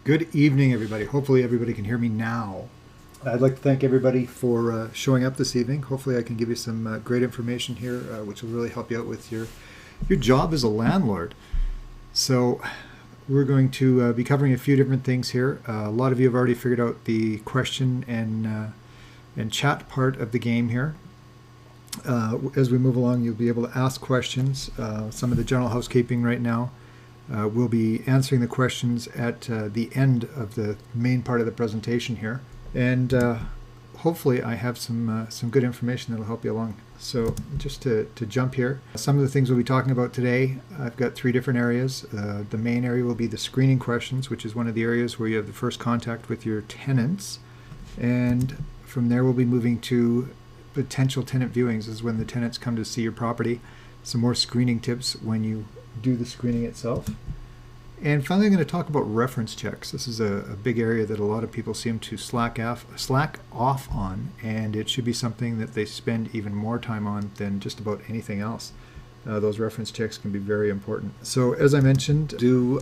Good evening, everybody. Hopefully everybody can hear me now. I'd like to thank everybody for showing up this evening. Hopefully I can give you some great information here, which will really help you out with your job as a landlord. So we're going to be covering a few different things here. A lot of you have already figured out the question and chat part of the game here. As we move along, you'll be able to ask questions. Some of the general housekeeping right now. We'll be answering the questions at the end of the main part of the presentation here. And hopefully I have some good information that will help you along. So just to jump here, some of the things we'll be talking about today, I've got three different areas. The main area will be the screening questions, which is one of the areas where you have the first contact with your tenants. And from there we'll be moving to potential tenant viewings. This is when the tenants come to see your property. Some more screening tips when you do the screening itself. And finally, I'm going to talk about reference checks. This is a big area that a lot of people seem to slack off on, and it should be something that they spend even more time on than just about anything else. Those reference checks can be very important. So as I mentioned, do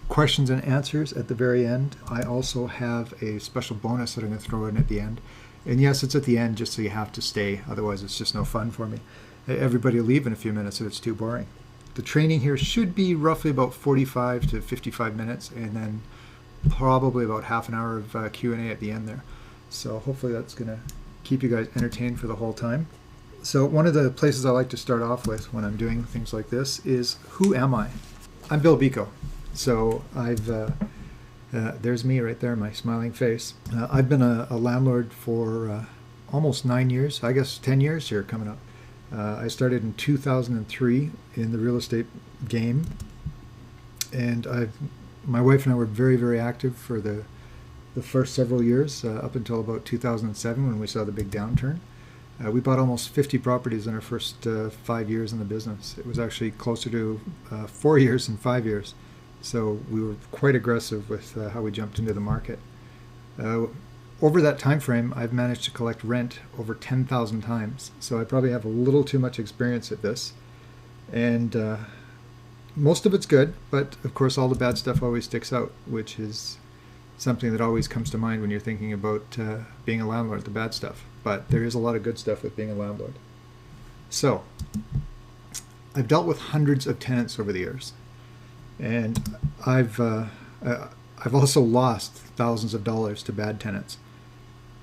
questions and answers at the very end. I also have a special bonus that I'm going to throw in at the end. And yes, it's at the end just so you have to stay, otherwise it's just no fun for me. Everybody will leave in a few minutes if it's too boring. The training here should be roughly about 45 to 55 minutes, and then probably about half an hour of Q&A at the end there. So hopefully that's going to keep you guys entertained for the whole time. So one of the places I like to start off with when I'm doing things like this is, who am I? I'm Bill Bico. So there's me right there, my smiling face. I've been a landlord for almost 9 years, I guess 10 years here coming up. I started in 2003 in the real estate game, and my wife and I were very, very active for the first several years up until about 2007 when we saw the big downturn. We bought almost 50 properties in our first 5 years in the business. It was actually closer to 4 years than 5 years, so we were quite aggressive with how we jumped into the market. Over that time frame, I've managed to collect rent over 10,000 times, so I probably have a little too much experience at this. And most of it's good, but of course all the bad stuff always sticks out, which is something that always comes to mind when you're thinking about being a landlord, the bad stuff. But there is a lot of good stuff with being a landlord. So, I've dealt with hundreds of tenants over the years, and I've also lost thousands of dollars to bad tenants.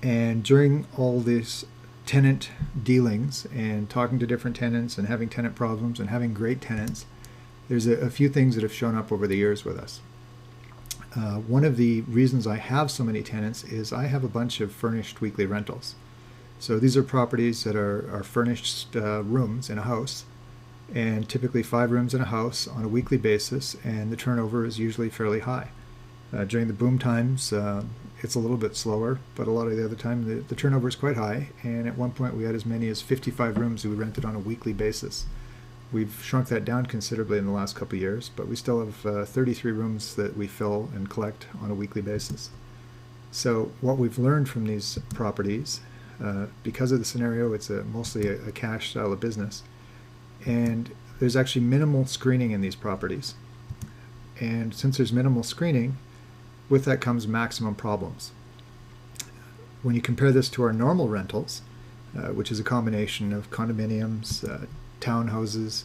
And during all these tenant dealings and talking to different tenants and having tenant problems and having great tenants, there's a few things that have shown up over the years with us. One of the reasons I have so many tenants is I have a bunch of furnished weekly rentals. So these are properties that are furnished rooms in a house, and typically 5 rooms in a house on a weekly basis, and the turnover is usually fairly high. During the boom times, it's a little bit slower, but a lot of the other time the turnover is quite high, and at one point we had as many as 55 rooms that we rented on a weekly basis. We've shrunk that down considerably in the last couple of years, but we still have 33 rooms that we fill and collect on a weekly basis. So what we've learned from these properties, because of the scenario, it's mostly a cash style of business, and there's actually minimal screening in these properties. And since there's minimal screening, with that comes maximum problems. When you compare this to our normal rentals, which is a combination of condominiums, townhouses,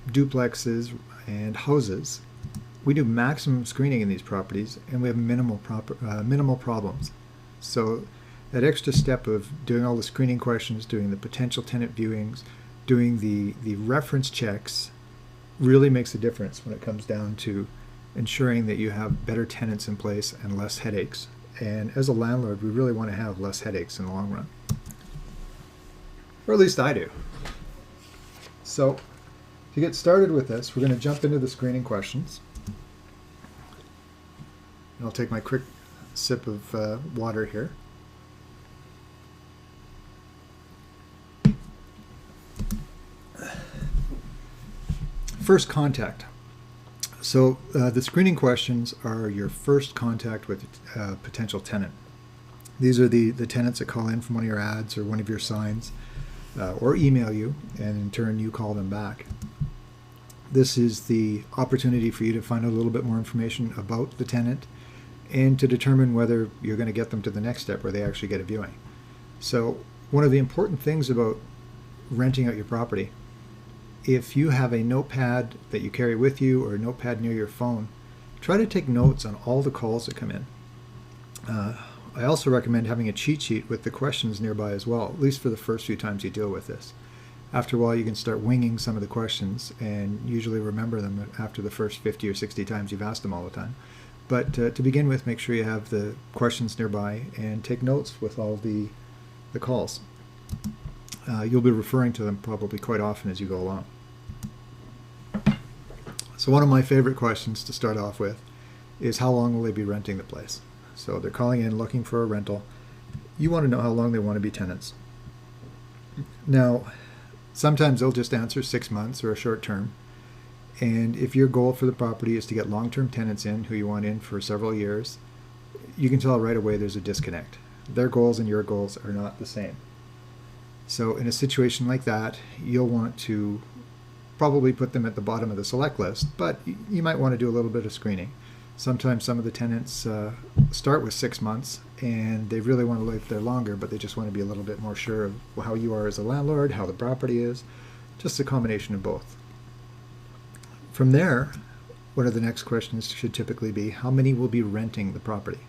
duplexes, and houses, we do maximum screening in these properties, and we have minimal problems. So that extra step of doing all the screening questions, doing the potential tenant viewings, doing the reference checks really makes a difference when it comes down to ensuring that you have better tenants in place and less headaches. And as a landlord, we really want to have less headaches in the long run. Or at least I do. So to get started with this, we're going to jump into the screening questions. And I'll take my quick sip of water here. First contact. So the screening questions are your first contact with a potential tenant. These are the tenants that call in from one of your ads or one of your signs, or email you, and in turn you call them back. This is the opportunity for you to find out a little bit more information about the tenant and to determine whether you're going to get them to the next step where they actually get a viewing. So one of the important things about renting out your property, if you have a notepad that you carry with you or a notepad near your phone, try to take notes on all the calls that come in. I also recommend having a cheat sheet with the questions nearby as well, at least for the first few times you deal with this. After a while, you can start winging some of the questions and usually remember them after the first 50 or 60 times you've asked them all the time. But to begin with, make sure you have the questions nearby and take notes with all the calls. You'll be referring to them probably quite often as you go along. So one of my favorite questions to start off with is how long will they be renting the place? So they're calling in looking for a rental. You want to know how long they want to be tenants. Now, sometimes they'll just answer 6 months or a short term. And if your goal for the property is to get long-term tenants in who you want in for several years, you can tell right away there's a disconnect. Their goals and your goals are not the same. So in a situation like that, you'll want to probably put them at the bottom of the select list, but you might want to do a little bit of screening. Sometimes some of the tenants start with 6 months and they really want to live there longer, but they just want to be a little bit more sure of how you are as a landlord, how the property is, just a combination of both. From there, one of the next questions should typically be, how many will be renting the property?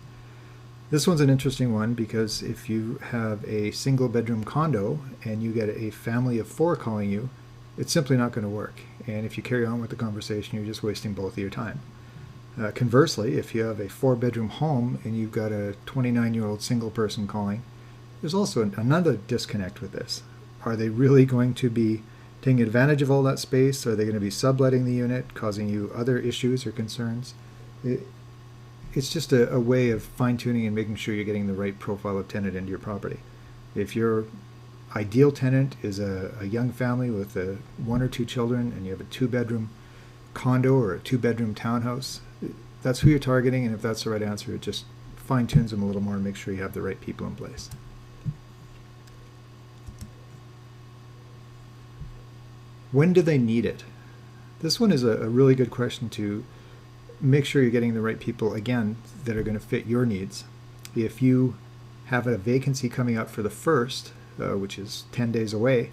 This one's an interesting one because if you have a single bedroom condo and you get a family of 4 calling you, it's simply not going to work. And if you carry on with the conversation, you're just wasting both of your time. Conversely, if you have a 4-bedroom home and you've got a 29-year-old single person calling, there's also another disconnect with this. Are they really going to be taking advantage of all that space? Are they going to be subletting the unit, causing you other issues or concerns? It's just a way of fine-tuning and making sure you're getting the right profile of tenant into your property. If your ideal tenant is a young family with 1 or 2 children and you have a 2-bedroom condo or a 2-bedroom townhouse, that's who you're targeting, and if that's the right answer, it just fine-tunes them a little more and make sure you have the right people in place. When do they need it? This one is a really good question to make sure you're getting the right people, again, that are going to fit your needs. If you have a vacancy coming up for the 1st, which is 10 days away,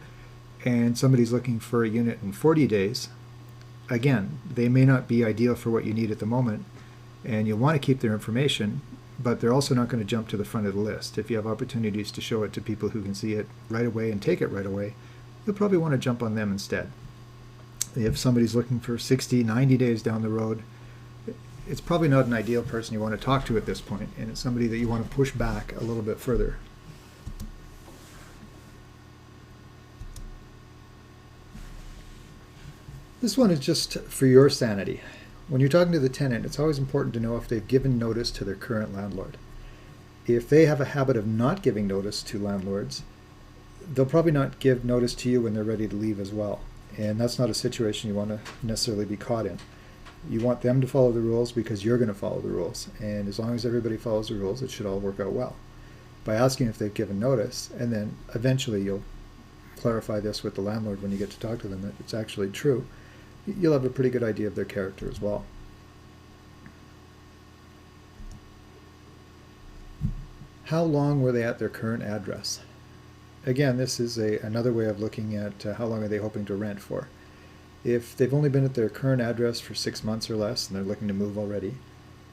and somebody's looking for a unit in 40 days, again, they may not be ideal for what you need at the moment, and you'll want to keep their information, but they're also not going to jump to the front of the list. If you have opportunities to show it to people who can see it right away and take it right away, you'll probably want to jump on them instead. If somebody's looking for 60, 90 days down the road, it's probably not an ideal person you want to talk to at this point, and it's somebody that you want to push back a little bit further. This one is just for your sanity. When you're talking to the tenant, it's always important to know if they've given notice to their current landlord. If they have a habit of not giving notice to landlords, they'll probably not give notice to you when they're ready to leave as well. And that's not a situation you want to necessarily be caught in. You want them to follow the rules because you're going to follow the rules. And as long as everybody follows the rules, it should all work out well. By asking if they've given notice, and then eventually you'll clarify this with the landlord when you get to talk to them that it's actually true, you'll have a pretty good idea of their character as well. How long were they at their current address? Again, this is another way of looking at how long are they hoping to rent for. If they've only been at their current address for 6 months or less and they're looking to move already,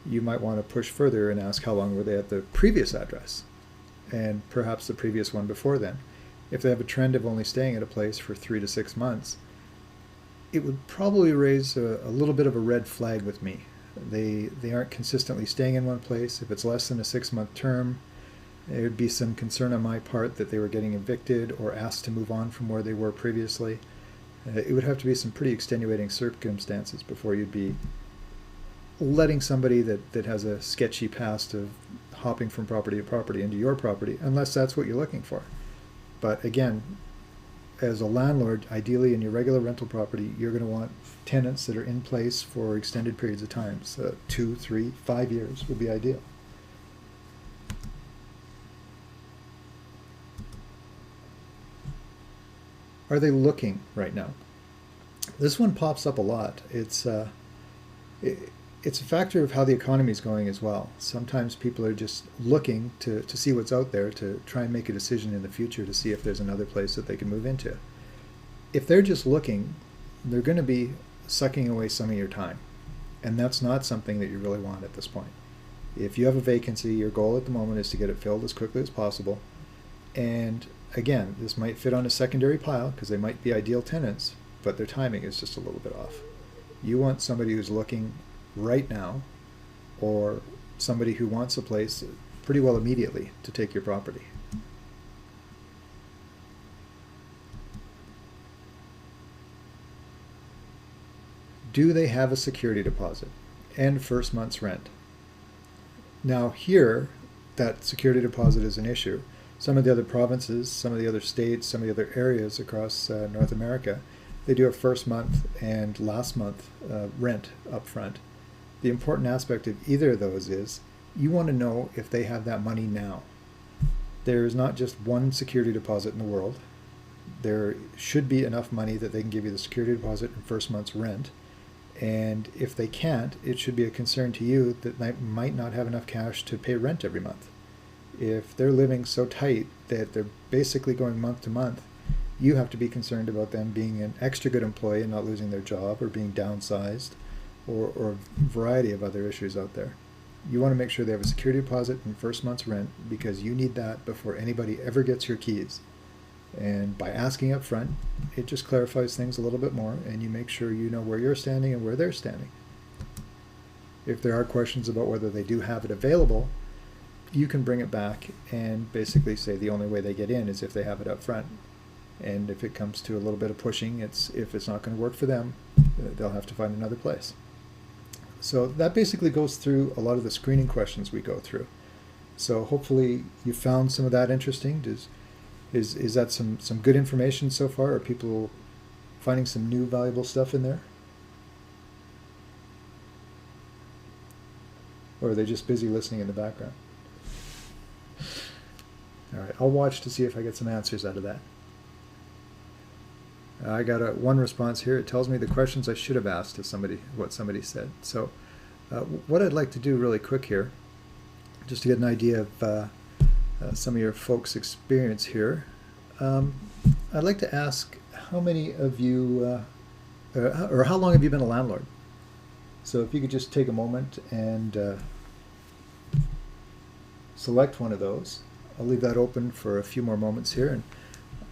you might want to push further and ask how long were they at the previous address, and perhaps the previous one before then. If they have a trend of only staying at a place for 3 to 6 months, it would probably raise a little bit of a red flag with me. They aren't consistently staying in one place. If it's less than a 6-month term, there would be some concern on my part that they were getting evicted or asked to move on from where they were previously. It would have to be some pretty extenuating circumstances before you'd be letting somebody that has a sketchy past of hopping from property to property into your property, unless that's what you're looking for. But again, as a landlord, ideally in your regular rental property, you're going to want tenants that are in place for extended periods of time. So 2, 3, 5 years would be ideal. Are they looking right now? This one pops up a lot. It's a factor of how the economy is going as well. Sometimes people are just looking to see what's out there to try and make a decision in the future to see if there's another place that they can move into. If they're just looking, they're going to be sucking away some of your time. And that's not something that you really want at this point. If you have a vacancy, your goal at the moment is to get it filled as quickly as possible. And again, this might fit on a secondary pile because they might be ideal tenants, but their timing is just a little bit off. You want somebody who's looking right now, or somebody who wants a place pretty well immediately to take your property. Do they have a security deposit and first month's rent? Now here, that security deposit is an issue. Some of the other provinces, some of the other states, some of the other areas across North America, they do a first month and last month rent up front. The important aspect of either of those is you want to know if they have that money now. There is not just one security deposit in the world. There should be enough money that they can give you the security deposit and first month's rent. And if they can't, it should be a concern to you that they might not have enough cash to pay rent every month. If they're living so tight that they're basically going month to month, you have to be concerned about them being an extra good employee and not losing their job or being downsized or a variety of other issues out there. You want to make sure they have a security deposit and first month's rent because you need that before anybody ever gets your keys. And by asking up front, it just clarifies things a little bit more, and you make sure you know where you're standing and where they're standing. If there are questions about whether they do have it available, you can bring it back and basically say the only way they get in is if they have it up front. And if it comes to a little bit of pushing, if it's not going to work for them, they'll have to find another place. So that basically goes through a lot of the screening questions we go through. So hopefully you found some of that interesting. Is that some good information so far? Are people finding some new valuable stuff in there? Or are they just busy listening in the background? All right, I'll watch to see if I get some answers out of that. I got one response here. It tells me the questions I should have asked if what somebody said. So what I'd like to do really quick here, just to get an idea of some of your folks' experience here, I'd like to ask how many of you, or how long have you been a landlord? So if you could just take a moment and select one of those. I'll leave that open for a few more moments here, and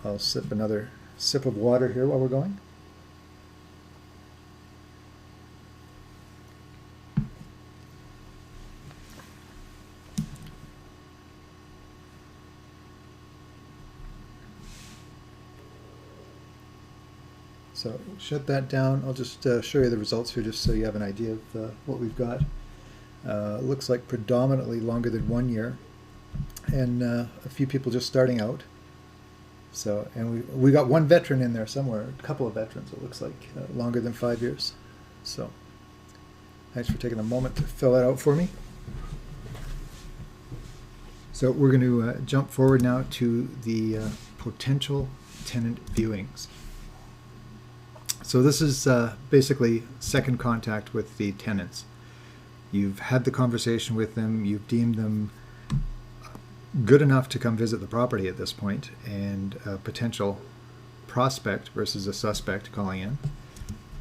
I'll sip another sip of water here while we're going. So shut that down. I'll just show you the results here just so you have an idea of what we've got. It looks like predominantly longer than 1 year, and a few people just starting out. So, and we got one veteran in there somewhere, a couple of veterans, it looks like, longer than 5 years. So, thanks for taking a moment to fill that out for me. So we're going to jump forward now to the potential tenant viewings. So this is basically second contact with the tenants. You've had the conversation with them, you've deemed them good enough to come visit the property at this point, and a potential prospect versus a suspect calling in.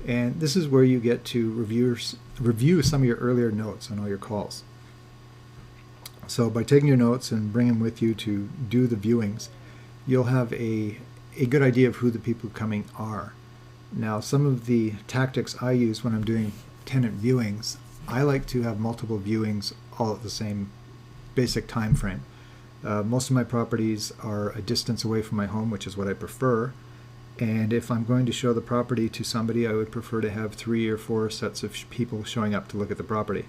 And this is where you get to review some of your earlier notes on all your calls. So by taking your notes and bringing them with you to do the viewings, you'll have a good idea of who the people coming are. Now, some of the tactics I use when I'm doing tenant viewings, I like to have multiple viewings all at the same basic time frame. Most of my properties are a distance away from my home, which is what I prefer. And if I'm going to show the property to somebody, I would prefer to have 3 or 4 sets of people showing up to look at the property.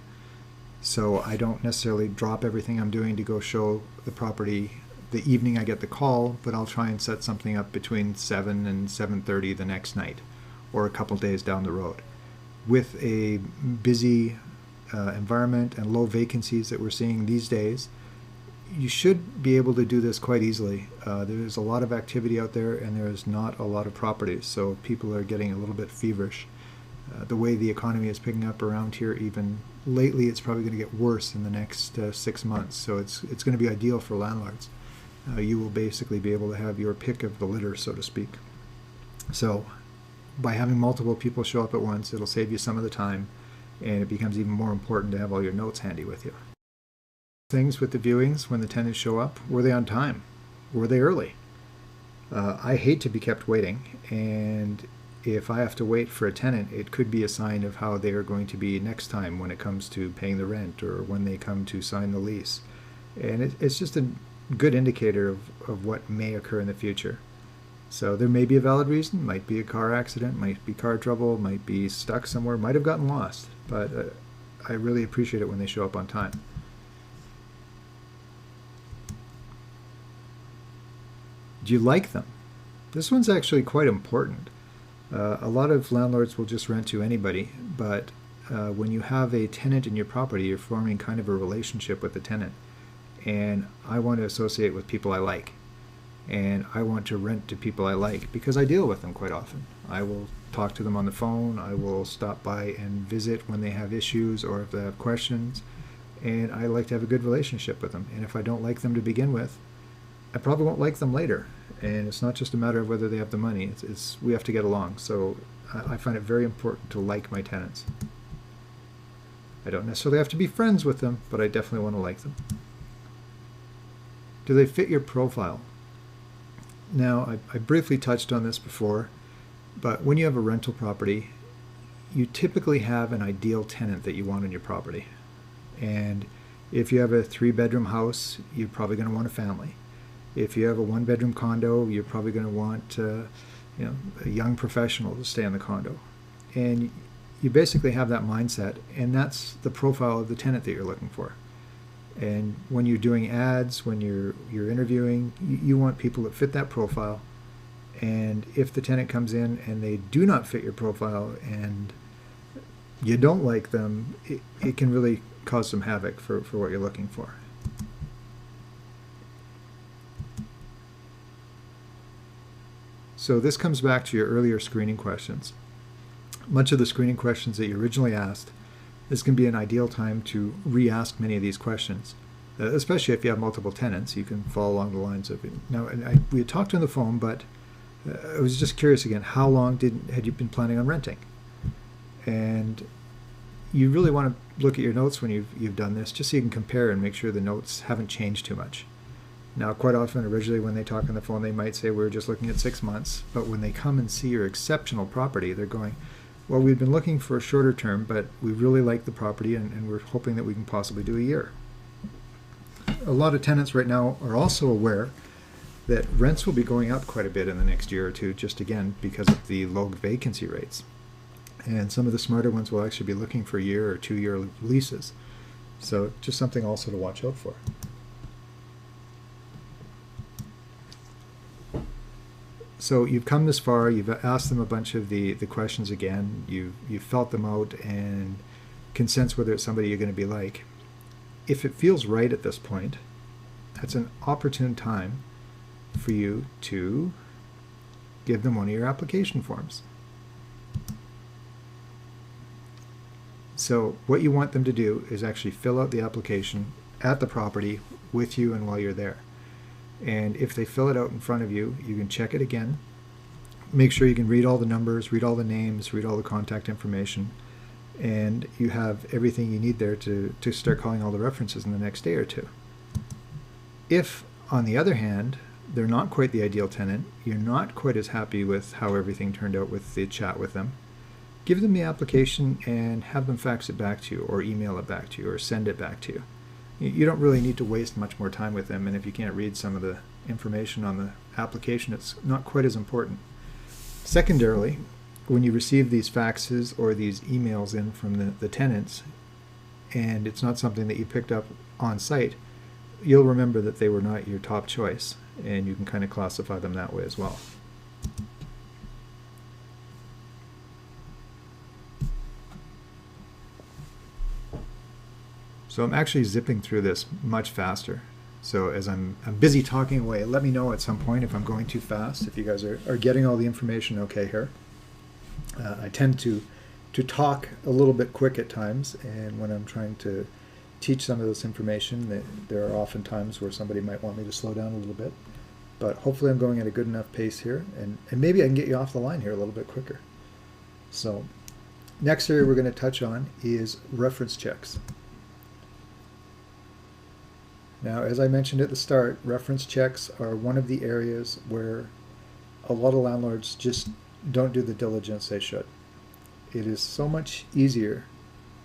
So I don't necessarily drop everything I'm doing to go show the property the evening I get the call, but I'll try and set something up between 7 and 7:30 the next night, or a couple days down the road. With a busy environment and low vacancies that we're seeing these days, you should be able to do this quite easily. There's a lot of activity out there, and there's not a lot of properties, so people are getting a little bit feverish. The way the economy is picking up around here, even lately, it's probably going to get worse in the next 6 months. So it's going to be ideal for landlords. You will basically be able to have your pick of the litter, so to speak. So by having multiple people show up at once, it'll save you some of the time, and it becomes even more important to have all your notes handy with you. Things with the viewings when the tenants show up: were they on time? Were they early? I hate to be kept waiting, and if I have to wait for a tenant, it could be a sign of how they are going to be next time when it comes to paying the rent or when they come to sign the lease. And it's just a good indicator of what may occur in the future. So there may be a valid reason, might be a car accident, might be car trouble, might be stuck somewhere, might have gotten lost, but I really appreciate it when they show up on time. Do you like them? This one's actually quite important. A lot of landlords will just rent to anybody, but when you have a tenant in your property, you're forming kind of a relationship with the tenant. And I want to associate with people I like. And I want to rent to people I like because I deal with them quite often. I will talk to them on the phone. I will stop by and visit when they have issues or if they have questions. And I like to have a good relationship with them. And if I don't like them to begin with, I probably won't like them later. And it's not just a matter of whether they have the money. It's we have to get along. So I find it very important to like my tenants. I don't necessarily have to be friends with them, but I definitely want to like them. Do they fit your profile? Now, I briefly touched on this before, but when you have a rental property, you typically have an ideal tenant that you want on your property. And if you have a 3-bedroom house, you're probably going to want a family. If you have a 1-bedroom condo, you're probably going to want a young professional to stay in the condo. And you basically have that mindset, and that's the profile of the tenant that you're looking for. And when you're doing ads, when you're interviewing, you want people that fit that profile. And if the tenant comes in and they do not fit your profile and you don't like them, it can really cause some havoc for what you're looking for. So this comes back to your earlier screening questions. Much of the screening questions that you originally asked, this can be an ideal time to re-ask many of these questions, especially if you have multiple tenants. You can follow along the lines of it. Now, we had talked on the phone, but I was just curious again, how long had you been planning on renting? And you really want to look at your notes when you've done this, just so you can compare and make sure the notes haven't changed too much. Now, quite often, originally when they talk on the phone, they might say, we're just looking at 6 months. But when they come and see your exceptional property, they're going, well, we've been looking for a shorter term, but we really like the property, and we're hoping that we can possibly do a year. A lot of tenants right now are also aware that rents will be going up quite a bit in the next year or two, just again, because of the low vacancy rates. And some of the smarter ones will actually be looking for 1 or 2 year leases. So just something also to watch out for. So you've come this far, you've asked them a bunch of the questions again, you've felt them out and can sense whether it's somebody you're going to be like. If it feels right at this point, that's an opportune time for you to give them one of your application forms. So what you want them to do is actually fill out the application at the property with you and while you're there. And if they fill it out in front of you, you can check it again. Make sure you can read all the numbers, read all the names, read all the contact information, and you have everything you need there to start calling all the references in the next day or two. If, on the other hand, they're not quite the ideal tenant, you're not quite as happy with how everything turned out with the chat with them, give them the application and have them fax it back to you, or email it back to you, or send it back to you. You don't really need to waste much more time with them, and if you can't read some of the information on the application, it's not quite as important. Secondarily, when you receive these faxes or these emails in from the tenants, and it's not something that you picked up on site, you'll remember that they were not your top choice, and you can kind of classify them that way as well. So I'm actually zipping through this much faster So as I'm busy talking away, let me know at some point if I'm going too fast, if you guys are getting all the information okay here. I tend to talk a little bit quick at times, and when I'm trying to teach some of this information, there are often times where somebody might want me to slow down a little bit. But hopefully I'm going at a good enough pace here, and maybe I can get you off the line here a little bit quicker. So next area we're going to touch on is reference checks. Now, as I mentioned at the start, reference checks are one of the areas where a lot of landlords just don't do the diligence they should. It is so much easier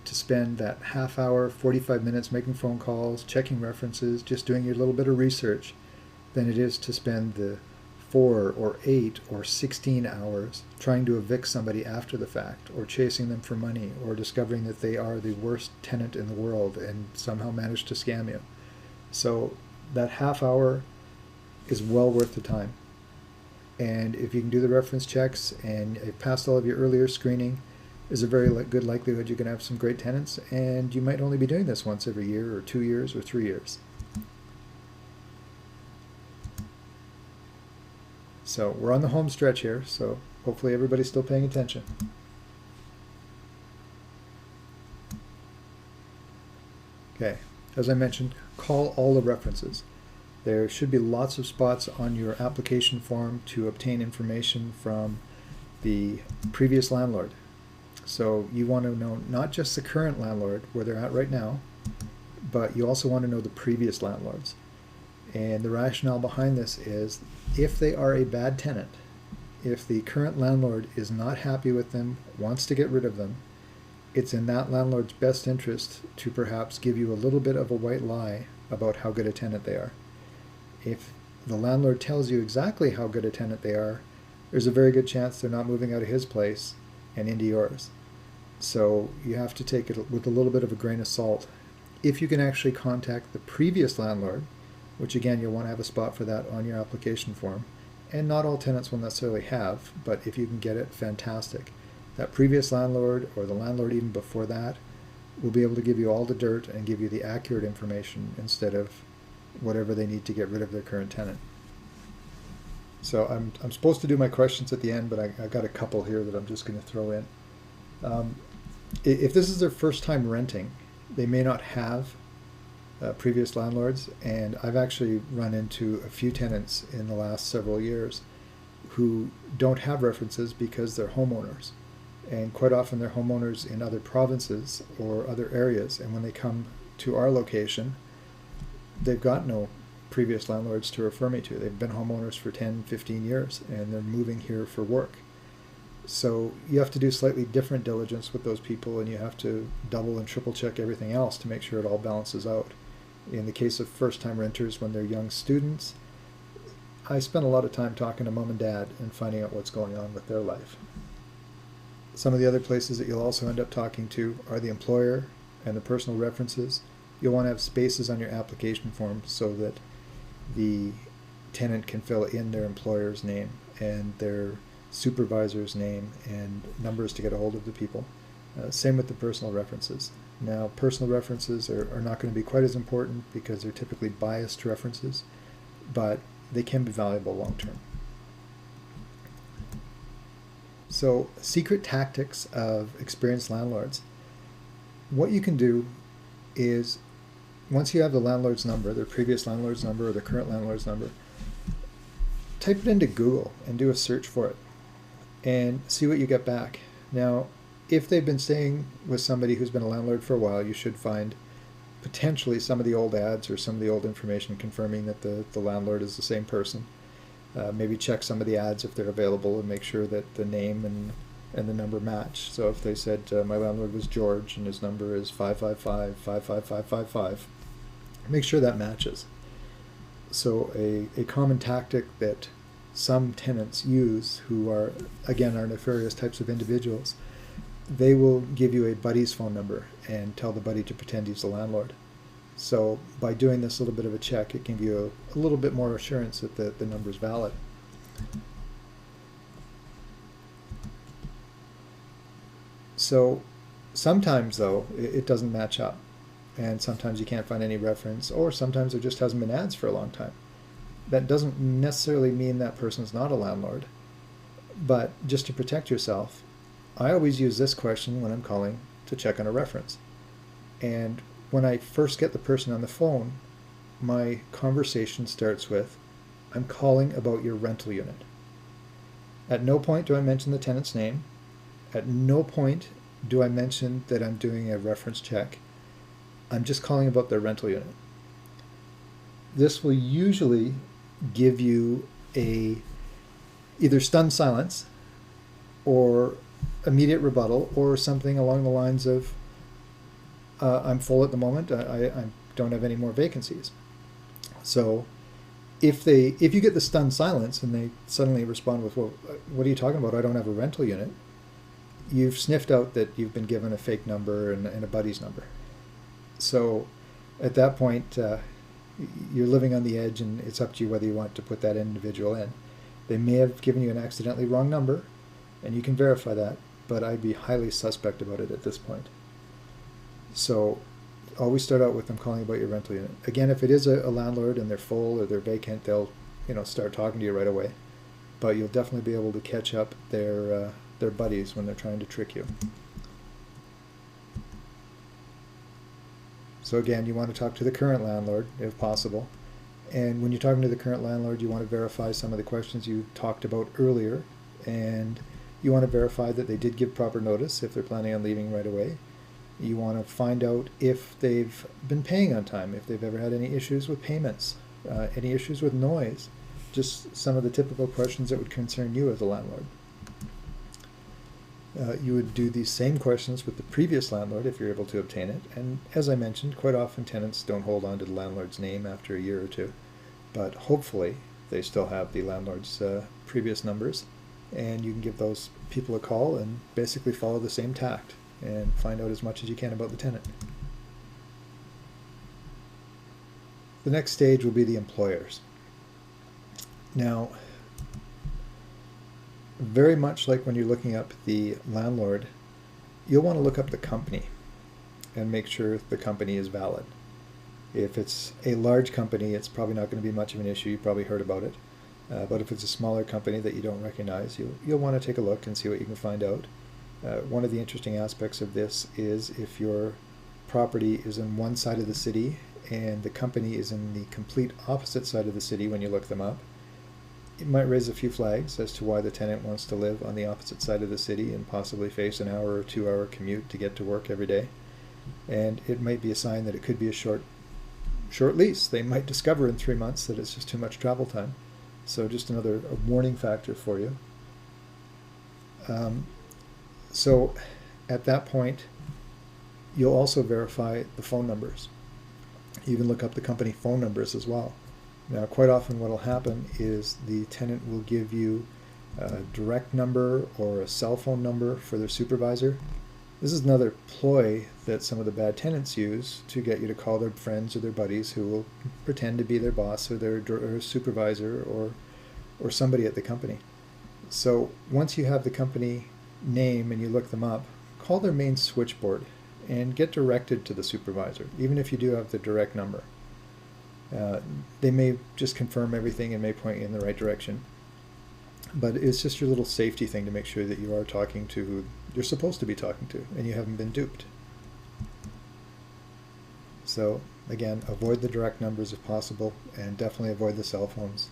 to spend that half hour, 45 minutes making phone calls, checking references, just doing your little bit of research, than it is to spend the 4 or 8 or 16 hours trying to evict somebody after the fact, or chasing them for money, or discovering that they are the worst tenant in the world and somehow managed to scam you. So that half hour is well worth the time. And if you can do the reference checks and you've passed all of your earlier screening, there's a very good likelihood you're going to have some great tenants, and you might only be doing this once every year or 2 years or 3 years. So we're on the home stretch here, so hopefully everybody's still paying attention. Okay, as I mentioned, call all the references. There should be lots of spots on your application form to obtain information from the previous landlord. So you want to know not just the current landlord, where they're at right now, but you also want to know the previous landlords. And the rationale behind this is, if they are a bad tenant, if the current landlord is not happy with them, wants to get rid of them, it's in that landlord's best interest to perhaps give you a little bit of a white lie about how good a tenant they are. If the landlord tells you exactly how good a tenant they are, there's a very good chance they're not moving out of his place and into yours. So you have to take it with a little bit of a grain of salt. If you can actually contact the previous landlord, which again, you'll want to have a spot for that on your application form, and not all tenants will necessarily have, but if you can get it, fantastic. That previous landlord, or the landlord even before that, will be able to give you all the dirt and give you the accurate information instead of whatever they need to get rid of their current tenant. So I'm supposed to do my questions at the end, but I got a couple here that I'm just going to throw in. If this is their first time renting, they may not have previous landlords, and I've actually run into a few tenants in the last several years who don't have references because they're homeowners, and quite often they're homeowners in other provinces or other areas, and when they come to our location, they've got no previous landlords to refer me to. They've been homeowners for 10, 15 years, and they're moving here for work. So you have to do slightly different diligence with those people, and you have to double and triple check everything else to make sure it all balances out. In the case of first-time renters, when they're young students, I spend a lot of time talking to mom and dad and finding out what's going on with their life. Some of the other places that you'll also end up talking to are the employer and the personal references. You'll want to have spaces on your application form so that the tenant can fill in their employer's name and their supervisor's name and numbers to get a hold of the people. Same with the personal references. Now, personal references are not going to be quite as important because they're typically biased references, but they can be valuable long term. So, secret tactics of experienced landlords. What you can do is, once you have the landlord's number, their previous landlord's number or the current landlord's number, type it into Google and do a search for it and see what you get back. Now, if they've been staying with somebody who's been a landlord for a while, you should find potentially some of the old ads or some of the old information confirming that the landlord is the same person. Maybe check some of the ads if they're available and make sure that the name and the number match. So if they said my landlord was George and his number is 555-55555, make sure that matches. So a common tactic that some tenants use, who are, again, are nefarious types of individuals, they will give you a buddy's phone number and tell the buddy to pretend he's the landlord. So by doing this little bit of a check, it can give you a little bit more assurance that the number is valid. So sometimes, though, it doesn't match up. and sometimes you can't find any reference, or sometimes there just hasn't been ads for a long time. That doesn't necessarily mean that person's not a landlord, but just to protect yourself, I always use this question when I'm calling to check on a reference. And when I first get the person on the phone, my conversation starts with, I'm calling about your rental unit. At no point do I mention the tenant's name. At no point do I mention that I'm doing a reference check. I'm just calling about their rental unit. This will usually give you a either stunned silence or immediate rebuttal, or something along the lines of, I'm full at the moment, I don't have any more vacancies. So if you get the stunned silence and they suddenly respond with, well, what are you talking about? I don't have a rental unit. You've sniffed out that you've been given a fake number and a buddy's number. So at that point, you're living on the edge, and it's up to you whether you want to put that individual in. They may have given you an accidentally wrong number, and you can verify that, but I'd be highly suspect about it at this point. So always start out with them calling about your rental unit. Again, if it is a landlord and they're full or they're vacant, they'll start talking to you right away. But you'll definitely be able to catch up their buddies when they're trying to trick you. So again, you want to talk to the current landlord if possible. And when you're talking to the current landlord, you want to verify some of the questions you talked about earlier. And you want to verify that they did give proper notice if they're planning on leaving right away. You want to find out if they've been paying on time, if they've ever had any issues with payments, any issues with noise, just some of the typical questions that would concern you as a landlord. You would do these same questions with the previous landlord if you're able to obtain it. And as I mentioned, quite often tenants don't hold on to the landlord's name after a year or two, but hopefully they still have the landlord's previous numbers, and you can give those people a call and basically follow the same tact and find out as much as you can about the tenant. The next stage will be the employers. Now, very much like when you're looking up the landlord, you'll want to look up the company and make sure the company is valid. If it's a large company, it's probably not going to be much of an issue. You've probably heard about it. But if it's a smaller company that you don't recognize, you'll want to take a look and see what you can find out. One of the interesting aspects of this is if your property is in one side of the city and the company is in the complete opposite side of the city when you look them up, it might raise a few flags as to why the tenant wants to live on the opposite side of the city and possibly face an hour or 2 hour commute to get to work every day. And it might be a sign that it could be a short lease. They might discover in 3 months that it's just too much travel time. So just another warning factor for you. So at that point, you'll also verify the phone numbers. You can look up the company phone numbers as well. Now, quite often what will happen is the tenant will give you a direct number or a cell phone number for their supervisor. This is another ploy that some of the bad tenants use to get you to call their friends or their buddies who will pretend to be their boss or their supervisor or somebody at the company. So once you have the company name and you look them up, call their main switchboard and get directed to the supervisor, even if you do have the direct number. They may just confirm everything and may point you in the right direction. But it's just your little safety thing to make sure that you are talking to who you're supposed to be talking to and you haven't been duped. So again, avoid the direct numbers if possible, and definitely avoid the cell phones.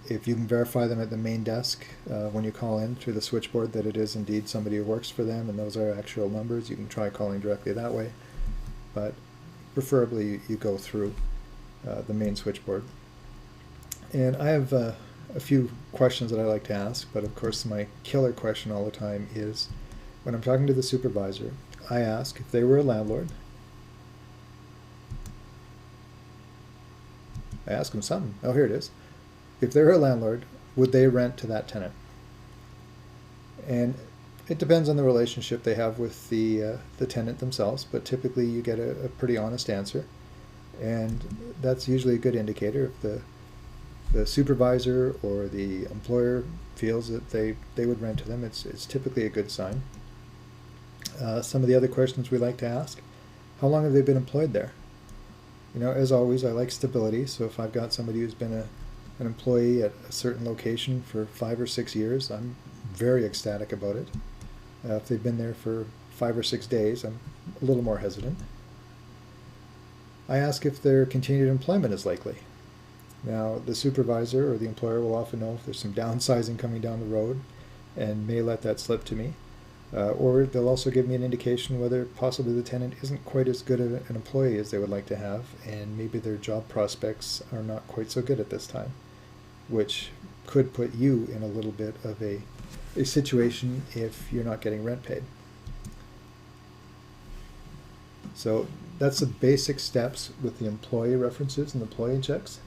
If you can verify them at the main desk when you call in through the switchboard that it is indeed somebody who works for them and those are actual numbers, you can try calling directly that way. But preferably you go through the main switchboard. And I have a few questions that I like to ask, but of course my killer question all the time is when I'm talking to the supervisor, I ask if they were a landlord. I ask them something. Oh, here it is. If they're a landlord, would they rent to that tenant? And it depends on the relationship they have with the tenant themselves, but typically you get a pretty honest answer. And that's usually a good indicator. If the supervisor or the employer feels that they would rent to them, it's typically a good sign. Some of the other questions we like to ask. How long have they been employed there? You know, as always, I like stability. So if I've got somebody who's been an employee at a certain location for 5 or 6 years, I'm very ecstatic about it. If they've been there for 5 or 6 days, I'm a little more hesitant. I ask if their continued employment is likely. Now, the supervisor or the employer will often know if there's some downsizing coming down the road and may let that slip to me. Or they'll also give me an indication whether possibly the tenant isn't quite as good an employee as they would like to have, and maybe their job prospects are not quite so good at this time, which could put you in a little bit of a situation if you're not getting rent paid. So that's the basic steps with the employee references and employee checks.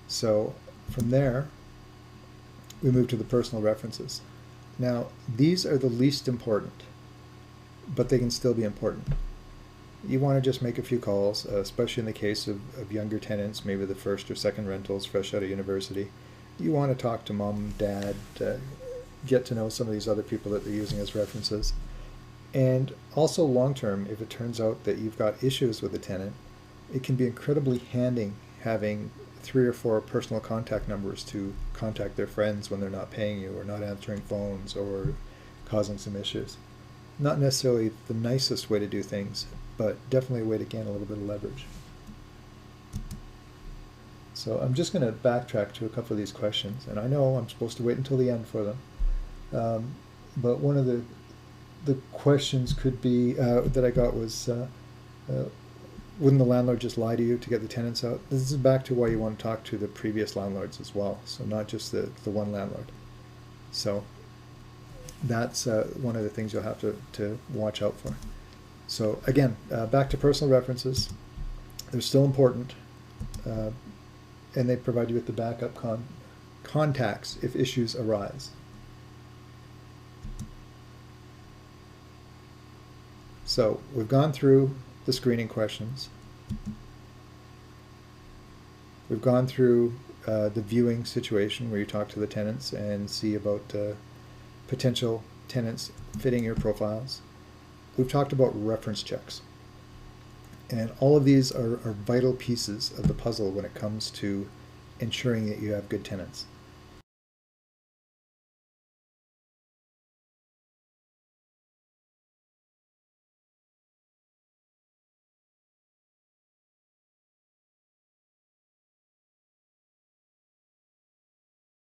So from there, we move to the personal references. Now, these are the least important, but they can still be important. You want to just make a few calls, especially in the case of younger tenants, maybe the first or second rentals fresh out of university. You want to talk to mom, dad, get to know some of these other people that they're using as references. And also long-term, if it turns out that you've got issues with a tenant, it can be incredibly handy having 3 or 4 personal contact numbers to contact their friends when they're not paying you or not answering phones or causing some issues. Not necessarily the nicest way to do things, but definitely a way to gain a little bit of leverage. So I'm just going to backtrack to a couple of these questions, and I know I'm supposed to wait until the end for them, but one of the questions could be that I got was, wouldn't the landlord just lie to you to get the tenants out? This is back to why you want to talk to the previous landlords as well, so not just the one landlord. So that's one of the things you'll have to watch out for. So again, back to personal references. They're still important, and they provide you with the backup contacts if issues arise. So we've gone through the screening questions. We've gone through the viewing situation where you talk to the tenants and see about potential tenants fitting your profiles. We've talked about reference checks. And all of these are vital pieces of the puzzle when it comes to ensuring that you have good tenants.